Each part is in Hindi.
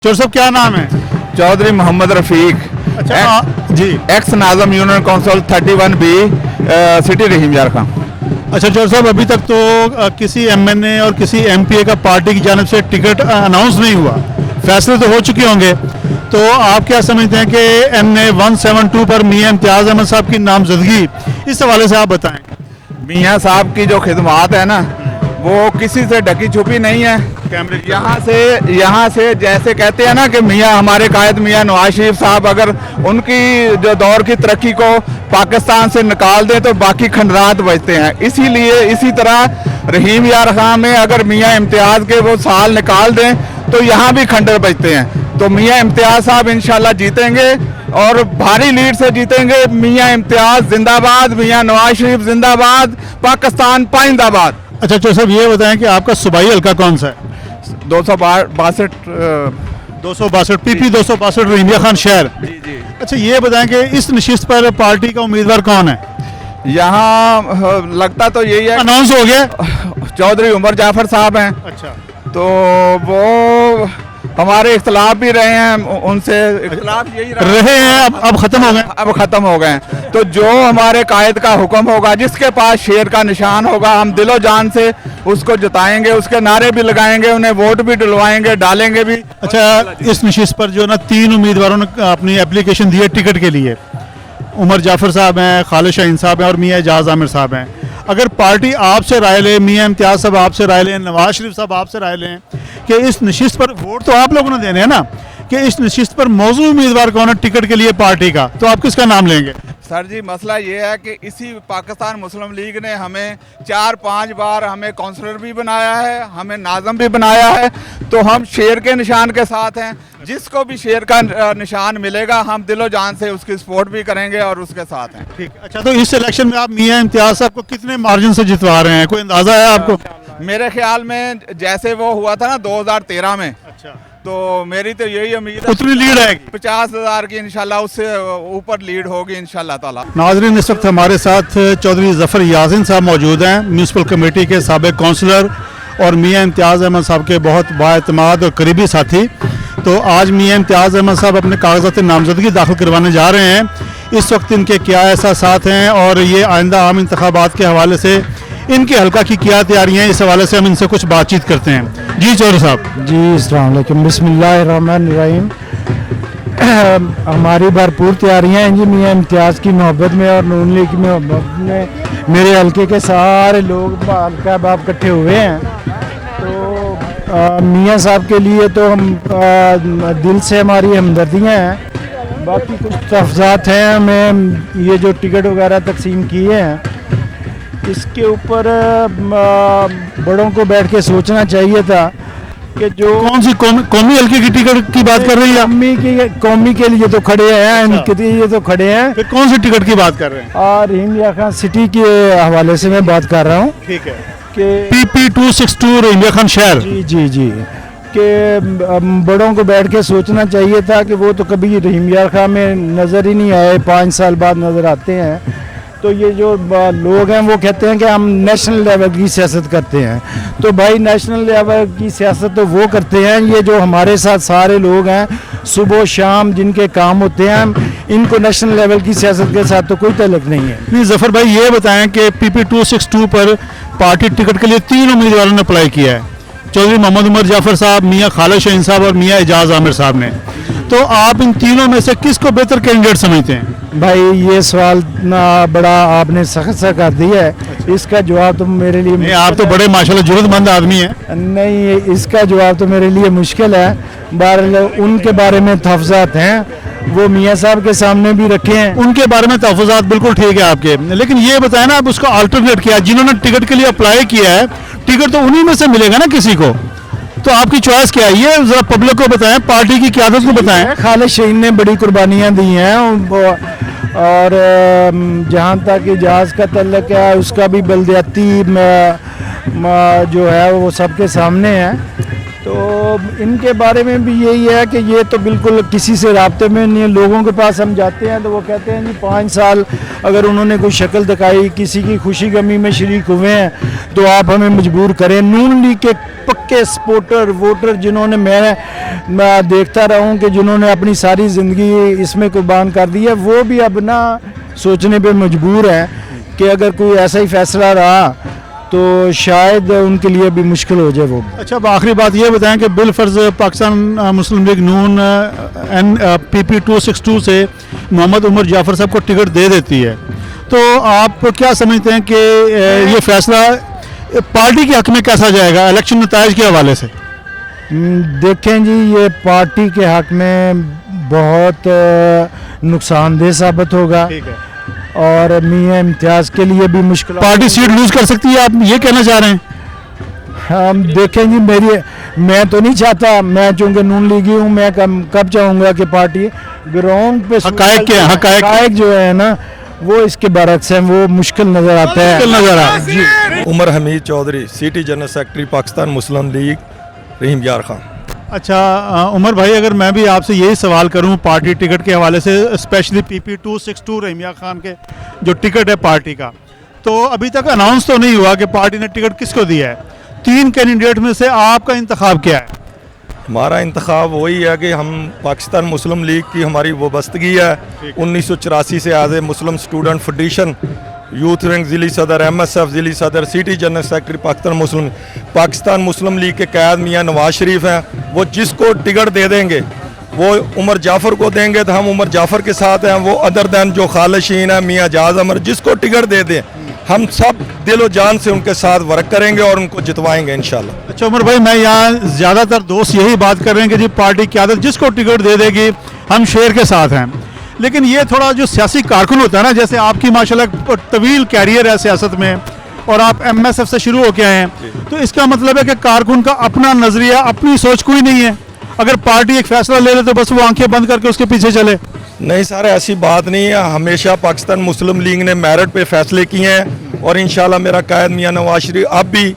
चौधरी साहब क्या नाम है? चौधरी मोहम्मद रफीक। अच्छा जी। एक्स नाज़म union council 31B city Rahim Yar Khan. अच्छा चौधरी साहब, अभी तक तो किसी एमएनए और किसी एमपीए का पार्टी की जानिब से टिकट अनाउंस नहीं हुआ, फैसले तो हो चुके होंगे, तो आप क्या समझते हैं कि NA 172 पर मियां इम्तियाज़ अहमद साहब की नामजदगी, इस हवाले से आप बताएं। मियाँ साहब की जो खिदमात है ना, वो किसी से ढकी छुपी नहीं है। कैमरे यहाँ से जैसे कहते हैं ना कि मियाँ हमारे कायद मियाँ नवाज शरीफ साहब अगर उनकी जो दौर की तरक्की को पाकिस्तान से निकाल दें तो बाकी खंडरात बचते हैं। इसीलिए इसी तरह रहीम यार खां में अगर मियाँ इम्तियाज़ के वो साल निकाल दें तो यहाँ भी खंडर बचते हैं। तो मियाँ इम्तियाज़ साहब इंशाल्लाह जीतेंगे और भारी लीड से जीतेंगे। मियाँ इम्तियाज़ जिंदाबाद, मियाँ नवाज शरीफ जिंदाबाद, पाकिस्तान पाइंदाबाद। अच्छा चौधरी साहब, ये बताएं कि आपका सूबाई हल्का कौन सा है? 262 PP 262 रहीमिया खान शहर। जी जी। अच्छा ये बताएं कि इस नशिस्त पर पार्टी का उम्मीदवार कौन है? यहाँ लगता तो यही है, अनाउंस हो गया। चौधरी उमर जाफर साहब हैं। अच्छा, तो वो हमारे इख्तलाफ भी रहे हैं, उनसे इख्तलाफ यही रहे हैं, अब खत्म हो गए। अब खत्म हो गए। तो जो हमारे कायद का हुक्म होगा, जिसके पास शेर का निशान होगा, हम दिलो जान से उसको जिताएंगे, उसके नारे भी लगाएंगे, उन्हें वोट भी डलवाएंगे, डालेंगे भी। अच्छा, इस नशिस्त पर जो ना 3 उम्मीदवारों ने अपनी एप्लीकेशन दी है टिकट के लिए, उमर जाफर साहब हैं, खालिद शाहीन साहब हैं और मियाँ एजाज आमिर साहब हैं। अगर पार्टी आपसे राय ले, मियाँ इम्तियाज़ साहब आपसे राय लें, नवाज शरीफ साहब आपसे राय लें कि इस नशिस्त पर वोट तो आप लोगों ने देने हैं ना, कि इस नशिस्त पर मौजूद उम्मीदवार कौन है टिकट के लिए पार्टी का, तो आप किसका नाम लेंगे? सर जी, मसला ये है कि इसी पाकिस्तान मुस्लिम लीग ने हमें 4-5 बार हमें काउंसलर भी बनाया है, हमें नाज़म भी बनाया है। तो हम शेर के निशान के साथ हैं। जिसको भी शेर का निशान मिलेगा हम दिलो जान से उसकी सपोर्ट भी करेंगे और उसके साथ हैं। ठीक। अच्छा, तो इस इलेक्शन में आप मियाँ इम्तियाज़ साहब को कितने मार्जिन से जितवा रहे हैं, कोई अंदाज़ा है आपको? मेरे ख्याल में जैसे वो हुआ था ना 2013 में, अच्छा, तो मेरी तो यही उम्मीद है उतनी लीड आएगी। 50,000 की इंशाल्लाह, उससे ऊपर लीड होगी इंशाल्लाह ताला। नाज़रीन, इस वक्त हमारे साथ चौधरी ज़फ़र याज़िन साहब मौजूद हैं, म्यूनसिपल कमेटी के साबिक़ काउंसलर और मियाँ इम्तियाज़ अहमद साहब के बहुत बाएतमाद और करीबी साथी। तो आज मियाँ इम्तियाज़ अहमद साहब अपने कागजात नामजदगी दाखिल करवाने जा रहे हैं। इस वक्त इनके क्या एहसासात हैं और ये आइंदा आम इंतखाबात के हवाले से इनके हल्का की क्या तैयारियाँ हैं, इस हवाले से हम इनसे कुछ बातचीत करते हैं। जी चौधरी साहब। जी, अस्सलाम वालेकुम, बिस्मिल्लाहिर्रहमानिर्रहीम। हमारी भरपूर तैयारियां हैं जी मियाँ इम्तियाज़ की मोहब्बत में और नून लीग की मोहब्बत में। मेरे हल्के के सारे लोग हल्का बाप इकट्ठे हुए हैं। तो मियाँ साहब के लिए तो हम दिल से हमारी हमदर्दियाँ हैं। बाकी कुछ तहफ़्ज़ात हैं, हमें ये जो टिकट वगैरह तकसीम किए हैं इसके ऊपर बड़ों को बैठ के सोचना चाहिए था कि जो कौन सी कौमी हल्के की टिकट की बात कर रही है? कौमी के लिए तो खड़े हैं, इनके लिए तो खड़े हैं। फिर कौन सी टिकट की बात कर रहे हैं? और रहीम यार खान सिटी के हवाले से मैं बात कर रहा हूँ। ठीक है, कि PP 262 रहीमिया खान शहर। जी जी जी, कि बड़ों को बैठ के सोचना चाहिए था कि वो तो कभी रहीम यार खान में नज़र ही नहीं आए, 5 साल बाद नज़र आते हैं। तो ये जो लोग हैं वो कहते हैं कि हम नेशनल लेवल की सियासत करते हैं। तो भाई, नेशनल लेवल की सियासत तो वो करते हैं, ये जो हमारे साथ सारे लोग हैं सुबह शाम जिनके काम होते हैं, इनको नेशनल लेवल की सियासत के साथ तो कोई ताल्लुक नहीं है। नहीं, ज़फ़र भाई ये बताएं कि PP 262 पर पार्टी टिकट के लिए 3 उम्मीदवारों ने अप्लाई किया है, चौधरी मोहम्मद उमर जाफ़र साहब, मियाँ खालिद शाहीन साहब और मियाँ एजाज आमिर साहब ने। तो आप इन तीनों में से किसको बेहतर कैंडिडेट समझते हैं? भाई, ये सवाल ना बड़ा आपने सख्त सा कर दिया है, इसका जवाब तो मेरे लिए नहीं, आप तो बड़े माशाल्लाह ज़रूरतमंद आदमी हैं। नहीं, इसका जवाब तो मेरे लिए मुश्किल है। बहरहाल उनके बारे में तहफ़्ज़ात हैं, वो मियाँ साहब के सामने भी रखे हैं। उनके बारे में तहफ़्फ़ुज़ात बिल्कुल ठीक है आपके, लेकिन ये बताएं ना, आप उसका अल्टरनेट किया है, जिन्होंने टिकट के लिए अप्लाई किया है, टिकट तो उन्हीं में से मिलेगा ना किसी को। तो आपकी चॉइस क्या है, ये ज़रा पब्लिक को बताएं, पार्टी की क़यादत को बताएं। खालिद शाहीन ने बड़ी कुर्बानियाँ दी हैं और जहाँ तक एजाज का तल्लक है, उसका भी बलदियाती जो है वो सबके सामने है। तो इनके बारे में भी यही है कि ये तो बिल्कुल किसी से राब्ते में नहीं है। लोगों के पास हम जाते हैं तो वो कहते हैं जी 5 साल अगर उन्होंने कोई शक्ल दिखाई, किसी की खुशी गमी में शरीक हुए हैं तो आप हमें मजबूर करें। नून लीग के पक्के सपोर्टर वोटर जिन्होंने मैं देखता रहा हूँ कि जिन्होंने अपनी सारी ज़िंदगी इसमें कुर्बान कर दी है, वो भी अब ना सोचने पे मजबूर हैं कि अगर कोई ऐसा ही फैसला रहा तो शायद उनके लिए भी मुश्किल हो जाए वो। अच्छा, अब आखिरी बात ये बताएं कि बिलफर्ज पाकिस्तान मुस्लिम लीग नून PP 262 से मोहम्मद उमर जाफ़र साहब को टिकट दे देती है, तो आप क्या समझते हैं कि ये फैसला पार्टी के हक में कैसा जाएगा इलेक्शन नताइज के हवाले से? देखें जी, ये पार्टी के हक में बहुत नुकसानदेह साबित होगा ठीक है। और मियां इम्तियाज़ के लिए भी मुश्किल। पार्टी सीट लूज कर सकती है, आप ये कहना चाह रहे हैं? हम देखें जी, मैं तो नहीं चाहता, मैं चूँकि नून लीगी हूँ, मैं कब चाहूँगा कि पार्टी ग्राउंड पे हकायक जो है ना वो इसके बरक्स हैं, वो मुश्किल नज़र आता है। मुश्किल नज़र आ रहा है। Umar Hamid Chaudhry, city general secretary Pakistan Muslim League, Rahim Yar Khan. अच्छा उमर भाई, अगर मैं भी आपसे यही सवाल करूं पार्टी टिकट के हवाले से, स्पेशली PP 262 रहीमिया खान के जो टिकट है पार्टी का, तो अभी तक अनाउंस तो नहीं हुआ कि पार्टी ने टिकट किसको दिया है। 3 कैंडिडेट में से आपका इंतखाब क्या है? हमारा इंतखाब वही है कि हम पाकिस्तान मुस्लिम लीग की हमारी वाबस्तगी है 1984 से as a Muslim student federation, youth wing ज़िली सदर, MSF ज़िली सदर, city general secretary Pakistan Muslim League के क़याद मियाँ नवाज शरीफ हैं। वो जिसको टिकट दे देंगे वो उमर जाफ़र को देंगे तो हम उमर जाफ़र के साथ हैं। वो अदर दैन जो खालिशीन है मियाँ जाज अमर, जिसको टिकट दे दें हम सब दिलो जान से उनके साथ वर्क करेंगे और उनको जितवाएंगे इंशाल्लाह। अच्छा उमर भाई, मैं यहाँ ज़्यादातर दोस्त यही बात कर रहे हैं कि जी पार्टी क़यादत जिसको टिकट दे देगी हम शेर के साथ हैं, लेकिन ये थोड़ा जो सियासी कारकुन होता है ना, जैसे आपकी माशाल्लाह तवील कैरियर है सियासत में और आप MSF से शुरू होके आए हैं, तो इसका मतलब है कि कारकुन का अपना नज़रिया, अपनी सोच कोई नहीं है। अगर पार्टी एक फैसला ले ले तो बस वो आंखें बंद करके उसके पीछे चले। नहीं सर, ऐसी बात नहीं है। हमेशा पाकिस्तान मुस्लिम लीग ने मेरिट पे फैसले किए हैं और इंशाल्लाह मेरा कायद मियाँ नवाज शरीफ अब भी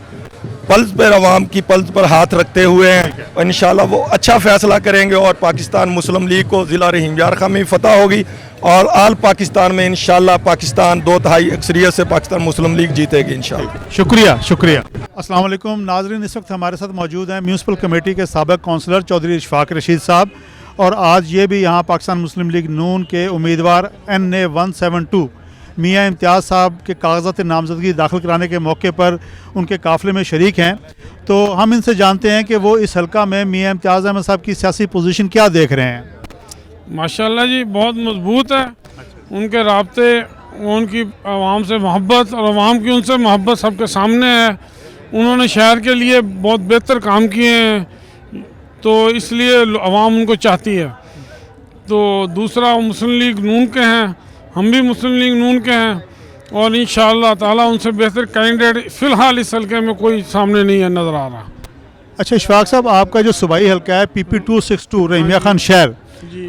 पल्स पर अवाम की पल्स पर हाथ रखते हुए हैं और इंशाल्लाह वो अच्छा फैसला करेंगे और पाकिस्तान मुस्लिम लीग को ज़िला रहीम यार खान में फतह होगी और आल पाकिस्तान में इंशाल्लाह पाकिस्तान 2/3 अक्सरियत से पाकिस्तान मुस्लिम लीग जीतेगी इंशाल्लाह। शुक्रिया शुक्रिया। अस्सलाम वालेकुम नाज़रीन, इस वक्त हमारे साथ मौजूद हैं म्यूनसिपल कमेटी के साबिक़ काउंसलर चौधरी इशफाक रशीद साहब, और आज ये भी यहाँ पाकिस्तान मुस्लिम लीग नून के उम्मीदवार NA 172 मियाँ इम्तियाज़ साहब के कागज़ात नामज़दगी दाखिल कराने के मौके पर उनके काफ़िले में शरीक हैं। तो हम इनसे जानते हैं कि वो इस हल्का में मियाँ इम्तियाज़ अहमद साहब की सियासी पोजीशन क्या देख रहे हैं। माशाल्लाह जी, बहुत मजबूत है उनके राब्ते, उनकी आवाम से मोहब्बत और आवाम की उनसे मोहब्बत सबके सामने है। उन्होंने शहर के लिए बहुत बेहतर काम किए हैं, तो इसलिए आवाम उनको चाहती है। तो दूसरा मुस्लिम लीग नून के हैं, हम भी मुस्लिम लीग नून के हैं और इंशाअल्लाह ताला उनसे बेहतर कैंडिडेट फ़िलहाल इस हल्के में कोई सामने नहीं है नज़र आ रहा। अच्छा इशफाक साहब, आपका जो सूबाई हल्का है PP 262 रहीमिया खान शहर,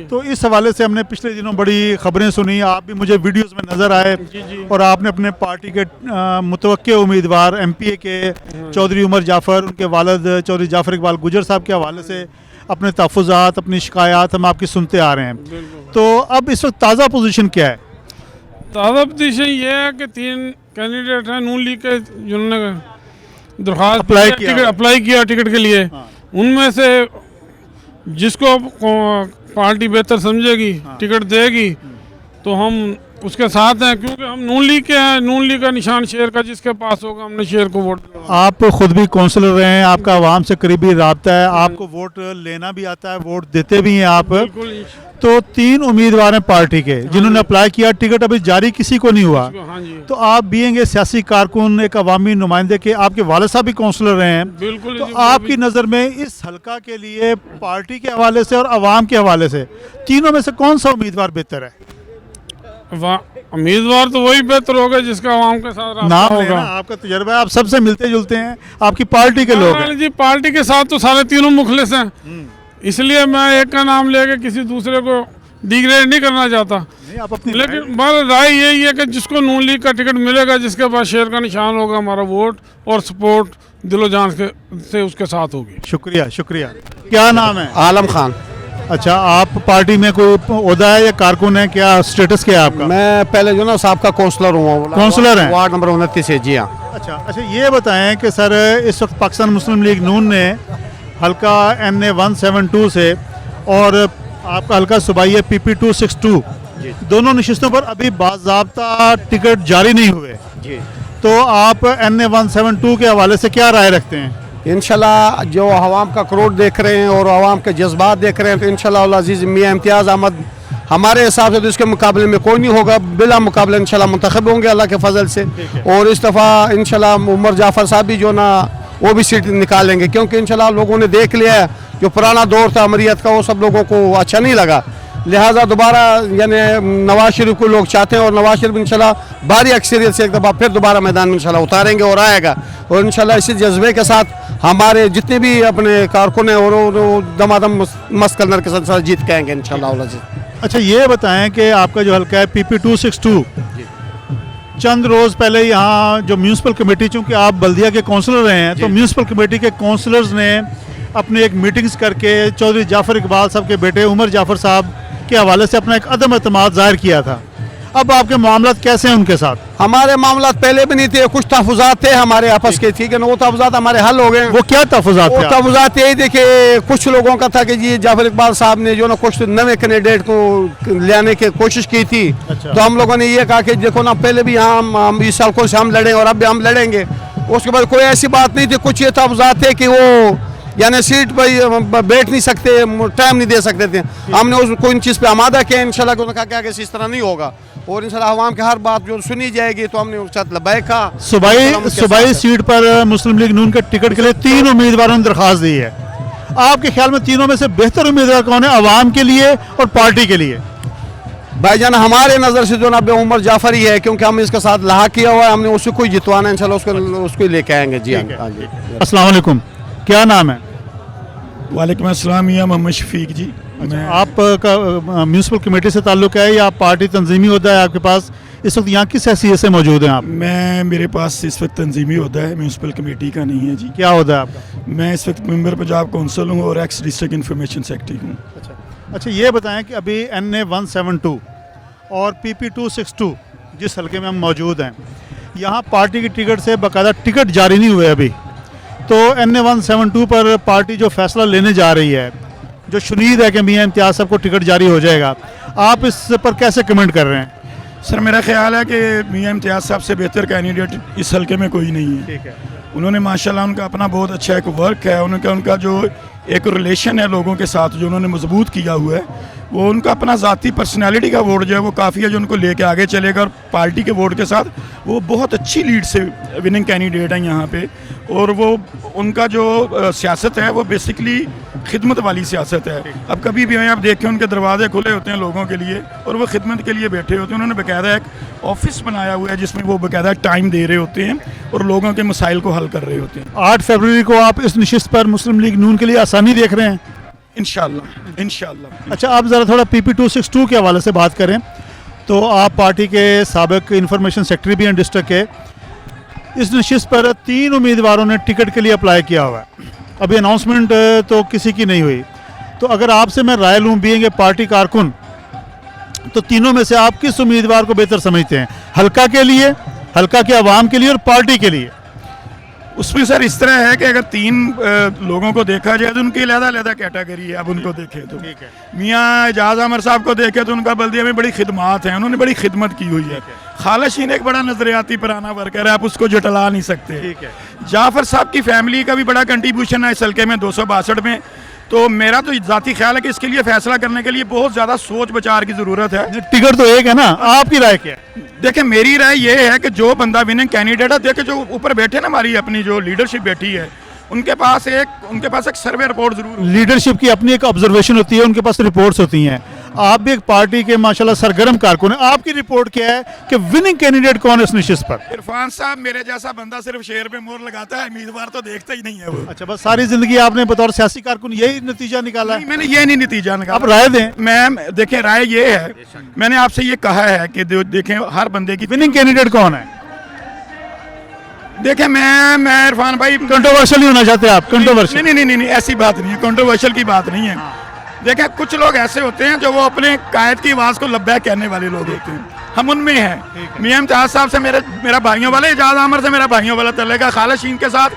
तो इस हवाले से हमने पिछले दिनों बड़ी खबरें सुनी, आप भी मुझे वीडियोस में नज़र आए और आपने अपने पार्टी के मुतवक्के उम्मीदवार MPA के चौधरी उमर जाफ़र, उनके वालिद चौधरी जाफ़र इकबाल गुजर साहब के हवाले से अपने तहफ़्फ़ुज़ात, अपनी शिकायत हम आपकी सुनते आ रहे हैं। तो अब इस वक्त ताज़ा पोजीशन क्या है? ताज़ा पोजीशन ये है कि 3 कैंडिडेट हैं नून लीग के जिन्होंने दरख्वास्त अप्लाई किया टिकट के लिए। उनमें से जिसको पार्टी बेहतर समझेगी टिकट देगी तो हम उसके साथ हैं, क्योंकि हम नून लीग के हैं। नून लीग का निशान शेर का, जिसके पास होगा हमने शेर को वोट देना। आप खुद भी काउंसलर रहे हैं, आपका आवाम से करीबी राब्ता है, आपको वोट लेना भी आता है, वोट देते भी हैं आप। तो 3 उम्मीदवार हैं पार्टी के जिन्होंने अप्लाई किया, टिकट अभी जारी किसी को नहीं हुआ। हाँ जी। तो आप बीइंग सियासी कारकुन, एक अवामी नुमाइंदे के, आपके वालिद साहब भी काउंसलर रहे हैं, बिल्कुल। तो आपकी नज़र में इस हल्का के लिए पार्टी के हवाले से और अवाम के हवाले से तीनों में से कौन सा उम्मीदवार बेहतर है? उम्मीदवार तो वही बेहतर होगा जिसका आवाम के साथ रास्ता नाम होगा। आपका तजर्बा है, आप सबसे मिलते जुलते हैं, आपकी पार्टी के लोग हैं। जी, पार्टी के साथ तो सारे तीनों मुखलिस हैं, इसलिए मैं एक का नाम लेके किसी दूसरे को डिग्रेड नहीं करना चाहता। आप अपनी लेकिन राय यही है कि जिसको नून लीग का टिकट मिलेगा, जिसके पास शेर का निशान होगा, हमारा वोट और सपोर्ट दिलो जान से उसके साथ होगी। शुक्रिया शुक्रिया। क्या नाम है? आलम खान। अच्छा, आप पार्टी में कोई ओहदा है या कारकुन है? क्या स्टेटस क्या है आपका? मैं पहले जो ना साहब का काउंसलर हूँ। काउंसलर हैं? वार्ड नंबर 29 है जी हाँ। अच्छा, ये बताएं कि सर इस वक्त पाकिस्तान मुस्लिम लीग नून ने हल्का NA 172 से और आपका हल्का सूबाई है PP 262, दोनों नशिस्तों पर अभी बाज़ाब्ता टिकट जारी नहीं हुए जी। तो आप NA 172 के हवाले से क्या राय रखते हैं? इंशाल्लाह जो आवाम का करोड़ देख रहे हैं और आवाम के जज्बात देख रहे हैं तो इंशाल्लाह अजीज़ मियाँ इम्तियाज़ अहमद हमारे हिसाब से तो इसके मुकाबले में कोई नहीं होगा। बिला मुकाबले इंशाल्लाह मुंतखब होंगे अल्लाह के फजल से। और इस दफ़ा इंशाल्लाह उमर जाफ़र साहब भी जो ना वो भी सीट निकालेंगे, क्योंकि इंशाल्लाह लोगों ने देख लिया है जो पुराना दौर था अमरीत का वो सब लोगों को अच्छा नहीं लगा। लिहाजा दोबारा यानी नवाज शरीफ को लोग चाहते हैं और नवाज शरीफ इंशाल्लाह भारी अक्सरियत से एक दफ़ा फिर दोबारा मैदान में इंशाल्लाह उतारेंगे और आएगा। और इंशाल्लाह इसी जज्बे के साथ हमारे जितने भी अपने कारकुन हैं और दमादम मस्त कलर के साथ जीत के आएंगे इंशाल्लाह। अच्छा, ये बताएं कि आपका जो हल्का है PP 262, चंद रोज़ पहले यहाँ जो म्यूनसिपल कमेटी, चूँकि आप बल्दिया के काउंसलर रहे हैं, तो म्यूनसिपल कमेटी के काउंसलर्स ने अपने एक मीटिंग्स करके चौधरी जाफ़र इकबाल साहब के बेटे उमर जाफ़र साहब के हवाले से अपना एक अदम एतमाद जाहिर किया था। अब आपके मामलात कैसे हैं उनके साथ? हमारे मामलात पहले भी नहीं थे, कुछ तहफ़ुज़ात थे हमारे आपस के, ठीक है ना, वो तहफ़ुज़ात हमारे हल हो गए। वो क्या तहफ़ुज़ात थे? तहफ़ुज़ात यही थे कि कुछ लोगों का था कि जी जाफ़र इकबाल साहब ने जो ना कुछ नए कैंडिडेट को लाने की कोशिश की थी। अच्छा। तो हम लोगों ने ये कहा कि देखो ना पहले भी हम 20 साल को से हम लड़े और अब भी हम लड़ेंगे। उसके बाद कोई ऐसी बात नहीं थी, कुछ ये तहफ़ुज़ात थे कि वो यानी सीट पर बैठ नहीं सकते, टाइम नहीं दे सकते थे। हमने उसको इन चीज़ पे आमादा किया इंशाल्लाह, उन्होंने कहा कि इस तरह नहीं होगा और इंशाल्लाह आवाम की हर बात जो सुनी जाएगी तो हमने उसके साथ लबैक कहा। सूबाई सीट पर मुस्लिम लीग नून के टिकट के लिए 3 उम्मीदवारों ने दरख्वास्त दी है। आपके ख्याल में तीनों में से बेहतर उम्मीदवार कौन है अवाम के लिए और पार्टी के लिए? भाईजान हमारे नज़र से जो ना उमर जाफ़र ही है, क्योंकि हम इसके साथ लहा किया हुआ है, हमने उसको कोई जितवाना है इंशाल्लाह उसको लेके आएंगे जी। हाँ जी। अस्सलाम वालेकुम, क्या नाम है? वालेकुम अस्सलाम, मियां मोहम्मद शफीक जी। मैं आपका म्यूनसिपल कमेटी से ताल्लुक़ है या पार्टी तंजीमी होता है आपके पास? इस वक्त यहाँ किस हैसियत से मौजूद हैं आप? मेरे पास इस वक्त तंजीमी होता है, म्यूनसिपल कमेटी का नहीं है जी। क्या होता है आपका? मैं इस वक्त मेंबर पंजाब काउंसिल हूँ और एक्स डिस्ट्रिक्ट इंफॉर्मेशन सेक्रेटरी हूँ। अच्छा, ये बताएं कि अभी NA 172 और PP 262 जिस हल्के में हम मौजूद हैं, यहाँ पार्टी की टिकट से बाकायदा टिकट जारी नहीं हुए अभी। तो NA 172 पर पार्टी जो फैसला लेने जा रही है, जो शुनीद है कि मियाँ इम्तियाज़ साहब को टिकट जारी हो जाएगा, आप इस पर कैसे कमेंट कर रहे हैं? सर मेरा ख्याल है कि मियां इम्तियाज़ साहब से बेहतर कैंडिडेट इस हल्के में कोई नहीं है। ठीक है। उन्होंने माशाल्लाह उनका अपना बहुत अच्छा एक वर्क है, उनका जो एक रिलेशन है लोगों के साथ जो उन्होंने मजबूत किया हुआ है, वो उनका अपना ज़ाती पर्सनालिटी का वोट जो है वो काफ़ी है जो उनको लेके आगे चलेगा। और पार्टी के वोट के साथ वो बहुत अच्छी लीड से विनिंग कैंडिडेट हैं यहाँ पे। और वो उनका जो सियासत है वो बेसिकली खिदमत वाली सियासत है। अब कभी भी आप देखें उनके दरवाजे खुले होते हैं लोगों के लिए और वो खिदमत के लिए बैठे होते हैं। उन्होंने बाकायदा एक ऑफिस बनाया हुआ है जिसमें वो बाकायदा टाइम दे रहे होते हैं और लोगों के मसाइल को हल कर रहे होते हैं। 8 फरवरी को आप इस नशिस्त पर मुस्लिम लीग नून के लिए आसानी देख रहे हैं? इंशाल्लाह। अच्छा, आप ज़रा थोड़ा PP 262 के हवाले से बात करें तो आप पार्टी के साबिक इंफॉर्मेशन सेक्रेटरी भी हैं डिस्ट्रिक्ट के। इस नशिस्त पर 3 उम्मीदवारों ने टिकट के लिए अप्लाई किया हुआ है। अभी अनाउंसमेंट तो किसी की नहीं हुई। तो अगर आपसे मैं राय लूँ बीइंग पार्टी कारकुन, तो तीनों में से आप किस उम्मीदवार को बेहतर समझते हैं? हल्का के लिए, हल्का के अवाम के लिए और पार्टी के लिए? उसमें सर इस तरह है कि अगर 3 लोगों को देखा जाए तो उनकी अलग-अलग कैटेगरी है। अब उनको देखें तो मियाँ एजाज अमर साहब को देखें तो उनका बल्दिया में बड़ी खिदमात हैं, उन्होंने बड़ी खिदमत की हुई है। खालिशीन एक बड़ा नजरियाती पुराना वर्कर है, आप उसको जुटला नहीं सकते। जाफर साहब की फैमिली का भी बड़ा कंट्रीब्यूशन है इस हल्के में 262 में। तो मेरा तो ज़ाती ख्याल है कि इसके लिए फैसला करने के लिए बहुत ज़्यादा सोच विचार की ज़रूरत है। टिकट तो एक है ना, आपकी राय क्या है? देखिए मेरी राय ये है कि जो बंदा विनिंग कैंडिडेट है, देखिए जो ऊपर बैठे ना हमारी अपनी जो लीडरशिप बैठी है, उनके पास एक सर्वे रिपोर्ट जरूर। लीडरशिप की अपनी एक ऑब्जर्वेशन होती है, उनके पास रिपोर्ट्स होती हैं। आप भी एक पार्टी के माशाल्लाह सरगर्म कारकुन हैं, आपकी रिपोर्ट क्या है कि विनिंग कैंडिडेट कौन है इस नशिस्त पर? इरफान साहब मेरे जैसा बंदा सिर्फ शेर पे मोहर लगाता है, उम्मीदवार तो देखता ही नहीं है वो। अच्छा, बस सारी जिंदगी आपने बतौर सियासी कारकुन यही नतीजा निकाला है? नहीं, मैंने ये नहीं नतीजा निकाला। आप राय दें। मैं देखें राय ये है, मैंने आपसे ये कहा है कि देखें हर बंदे की विनिंग कैंडिडेट कौन है? देखें मैं इरफान भाई कंट्रोवर्शियल नहीं होना चाहते आप? कंट्रोवर्शियल नहीं, ऐसी बात नहीं है, कंट्रोवर्शियल की बात नहीं है। देखें कुछ लोग ऐसे होते हैं जो वो अपने कायद की आवाज़ को लब्बैक कहने वाले लोग होते हैं, हम उनमें हैं। मियां इम्तियाज साहब से मेरा भाइयों वाला, एजाज आमर से मेरा भाइयों वाला चलेगा, खालिद के साथ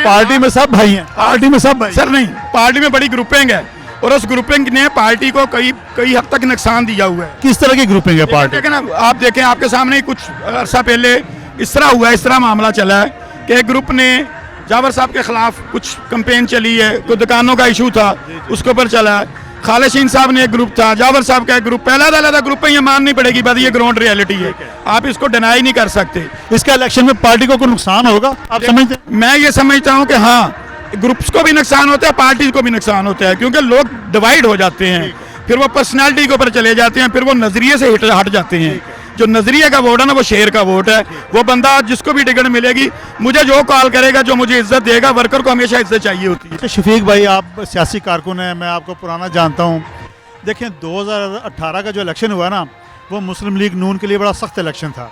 पार्टी में सब भाई हैं, पार्टी में सब भाई। सर नहीं, पार्टी में बड़ी ग्रुपिंग है और उस ग्रुपिंग ने पार्टी को कई हद तक नुकसान दिया हुआ है। किस तरह की ग्रुपिंग है पार्टी? देखें ना, आप देखें, आपके सामने ही कुछ अरसा पहले इस तरह मामला चला है कि एक ग्रुप ने जावर साहब के खिलाफ कुछ कैंपेन चली है, कुछ दुकानों का इशू था, उसके ऊपर चला है। खालिद साहब ने एक ग्रुप था, जावर साहब का एक ग्रुप, पहला ग्रुप है, ये माननी पड़ेगी बात, ये ग्राउंड रियलिटी है, आप इसको डिनाई नहीं कर सकते। इसका इलेक्शन में पार्टी को कोई नुकसान होगा आप समझते हैं? मैं ये समझता हूँ कि हाँ, ग्रुप्स को भी नुकसान होता है, पार्टी को भी नुकसान होता है, क्योंकि लोग डिवाइड हो जाते हैं, फिर वो पर्सनालिटी के ऊपर चले जाते हैं, फिर वो नजरिए से हट जाते हैं। जो नजरिए का वोट है ना, वो शेर का वोट है। वो बंदा जिसको भी टिकट मिलेगी, मुझे जो कॉल करेगा, जो मुझे इज्जत देगा, वर्कर को हमेशा इज्जत चाहिए होती है। शफीक भाई, आप सियासी कारकुन हैं, मैं आपको पुराना जानता हूँ। देखें 2018 का जो इलेक्शन हुआ ना, वो मुस्लिम लीग नून के लिए बड़ा सख्त इलेक्शन था।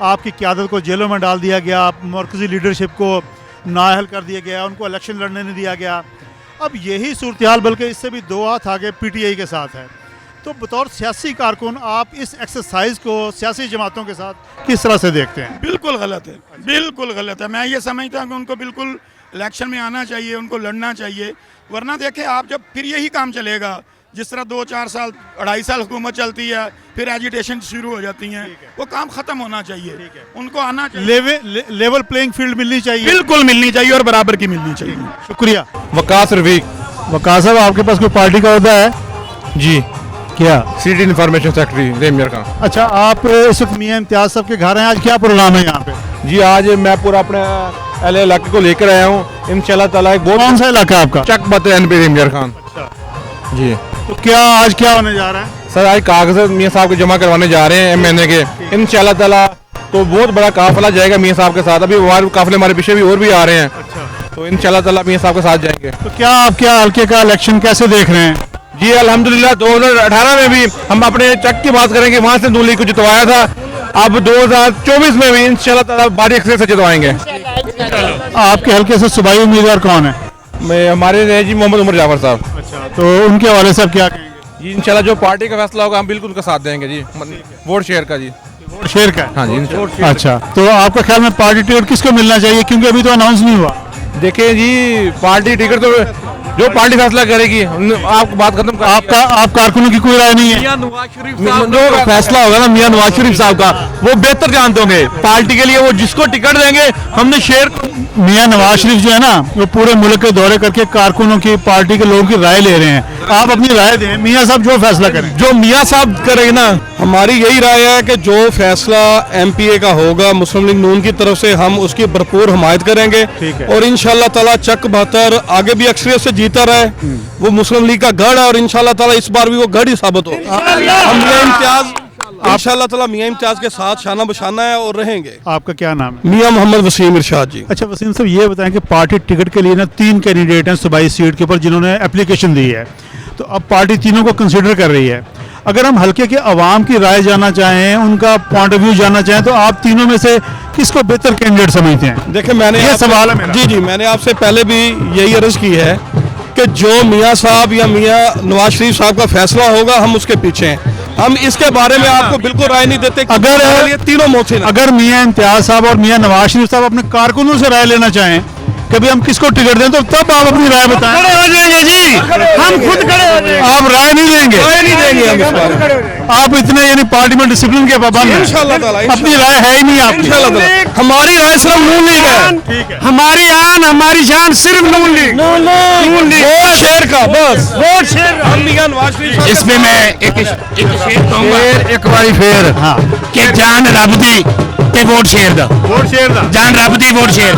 आपकी क़यादत को जेलों में डाल दिया गया, मरकज़ी लीडरशिप को नाअहल कर दिया गया, उनको इलेक्शन लड़ने नहीं दिया गया। अब यही सूरत हाल, बल्कि इससे भी 2 हाथ आगे PTI के साथ है। तो बतौर सियासी कारकुन आप इस एक्सरसाइज को सियासी जमातों के साथ किस तरह से देखते हैं? बिल्कुल गलत है, बिल्कुल गलत है। मैं ये समझता हूँ कि उनको बिल्कुल इलेक्शन में आना चाहिए, उनको लड़ना चाहिए, वरना देखें आप, जब फिर यही काम चलेगा, जिस तरह 2-4 साल 2.5 साल हुकूमत चलती है, फिर एजिटेशन शुरू हो जाती हैं, वो काम खत्म होना चाहिए, उनको आना चाहिए। लेवल प्लेइंग फील्ड मिलनी चाहिए, बिल्कुल मिलनी चाहिए और बराबर की मिलनी चाहिए। शुक्रिया। वकास रफीक। वकास साहब, आपके पास कोई पार्टी का ओहदा है? जी, क्या? सिटी इंफॉर्मेशन सेक्रेटरी रेमियर का। अच्छा, आप इस वक्त मियां इम्तियाज साहब के घर हैं, आज क्या प्रोग्राम है यहाँ पे? जी, आज मैं पूरा अपने एलए इलाके को लेकर आया हूँ, इंशाल्लाह ताला। एक बहुत कौन सा इलाका है आपका? चक बत NP रेमियर खान। अच्छा जी, तो क्या आज क्या होने जा रहा है? सर आज कागज मियाँ साहब के जमा करवाने जा रहे हैं MNA के, इंशाल्लाह ताला। तो बहुत बड़ा काफिला जाएगा मियाँ साहब के साथ। अभी काफिले हमारे पीछे भी और भी आ रहे हैं। अच्छा, तो इंशाल्लाह ताला मियाँ साहब के साथ जाएंगे। तो क्या आप क्या हल्के का इलेक्शन कैसे देख रहे हैं? जी अल्हम्दुलिल्लाह, 2018 में भी हम अपने चक की बात करेंगे, वहाँ से नून लीग को जितवाया था। अब 2024 में भी इंशाल्लाह ताला भारी अक्सर से जितवाएंगे। आपके हल्के से सूबाई उम्मीदवार कौन है? हमारे जी मोहम्मद उमर जाफर साहब। अच्छा, तो उनके हवाले से आप क्या कहेंगे? जी इंशाल्लाह जो पार्टी का फैसला होगा हम बिल्कुल उनका साथ देंगे जी। वोट शेयर का जी, वोट शेयर का? हाँ जी। अच्छा, तो आपका ख्याल में पार्टी टिकट किसको मिलना चाहिए, क्योंकि अभी तो अनाउंस नहीं हुआ? देखिए जी, पार्टी टिकट तो जो पार्टी फैसला करेगी, आप बात खत्म कर। आप कारकुनों की कोई राय नहीं है? जो फैसला होगा ना मियां नवाज शरीफ साहब का, वो बेहतर जानते होंगे पार्टी के लिए। वो जिसको टिकट देंगे, हमने शेयर। मियां नवाज शरीफ जो है ना, वो पूरे मुल्क के दौरे करके कारकुनों की, पार्टी के लोगों की राय ले रहे हैं। आप अपनी राय दें, मियां साहब जो फैसला करें। जो मियां साहब करेंगे ना, हमारी यही राय है कि जो फैसला MPA का होगा मुस्लिम लीग नून की तरफ से, हम उसकी भरपूर हमायत करेंगे। ठीक है। और इंशाल्लाह ताला चक 72 आगे भी अक्सरियत से जीता रहे, वो मुस्लिम लीग का गढ़ है, और इंशाल्लाह ताला इस बार भी वो गढ़ ही साबित हो। हम मियां इम्तियाज इंशाल्लाह ताला मियां इम्तियाज के साथ शाना बशाना है और रहेंगे। आपका क्या नाम है? मियां मोहम्मद वसीम इरशाद जी। अच्छा वसीम साहब, ये बताएं कि पार्टी टिकट के लिए ना 3 कैंडिडेट हैं सूबाई सीट के ऊपर जिन्होंने एप्लीकेशन दी है, तो अब पार्टी तीनों को कंसिडर कर रही है। अगर हम हल्के के अवाम की राय जानना चाहें, उनका पॉइंट ऑफ व्यू जानना चाहें, तो आप तीनों में से किसको बेहतर कैंडिडेट समझते हैं? देखिए, मैंने ये सवाल है मेरा। जी, मैंने आपसे पहले भी यही अर्ज की है कि जो मियां साहब या मियां नवाज शरीफ साहब का फैसला होगा, हम उसके पीछे हैं। हम इसके बारे में आपको बिल्कुल राय नहीं देते। अगर ये तीनों मोहसिन, अगर मियां इम्तियाज साहब और मियां नवाज शरीफ साहब अपने कारकुनों से राय लेना चाहें कभी हम किसको टिकट दें, तो तब आप अपनी राय बताएं। खड़े हो जाएंगे जी, हम खुद खड़े हो जाएंगे। आप राय नहीं देंगे? राय नहीं देंगे हम इस बारे। आप इतने यानी पार्टी में डिसिप्लिन के पाबंद हैं। इंशाल्लाह ताला, अपनी राय है ही नहीं आपकी। इंशाल्लाह ताला हमारी राय सिर्फ नून लीग है। हमारी आन हमारी जान सिर्फ नून लीग। वोट शेयर का, बस वोट शेयर। हम मियां नवाज शरीफ इसमें मैं एक शेर कहूंगा, एक बारी फिर। हाँ, कि जान रब दी ते वोट शेयर दा, वोट शेयर दा। जान रब दी वोट शेयर।